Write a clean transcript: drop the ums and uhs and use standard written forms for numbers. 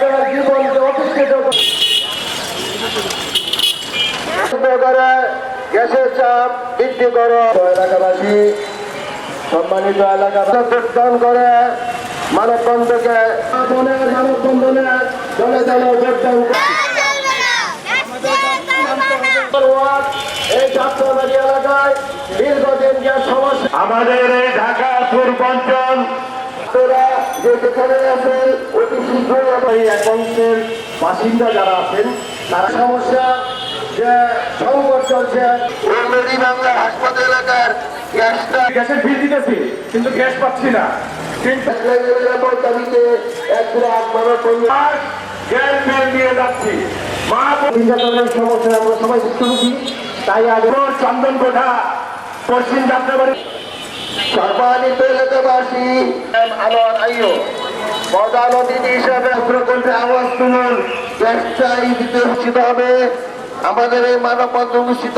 যারা জীবনকে অতিষ্ঠিত করে গ্যাসের চাপ বৃদ্ধি করো। এলাকাবাসী সম্মানিত এলাকা যোগদান করে মানববন্ধনকে মানববন্ধনে দলে দলে যোগদান এই যাত্রাবাড়ি এলাকায় দীর্ঘদিন যে সমস্যা আমাদের এই ঢাকা পূর্বাঞ্চল যে যেখানে আছেন অতি শীঘ্রই এক অংশের বাসিন্দা যারা আছেন তারা সমস্যা যে সংকট চলছে বাংলা হাসপাতাল এলাকার গ্যাসের বিল দিতেছি কিন্তু গ্যাস পাচ্ছি না। কিন্তু দাবিতে গ্যাস বিল নিয়ে যাচ্ছি সমস্যা আমরা সবাই ভুক্তভোগী। তাই আগে চন্দন কোঠা পশ্চিম যাত্রাবাড়ি সম্মানিত এলাকাবাসী আমার আইও প্রধান অতিথি হিসাবে প্রকল্পে আওয়াজ তুলুন। গ্যাস চাই দিতে হবে। আমাদের এই মানববন্ধন অনুষ্ঠিত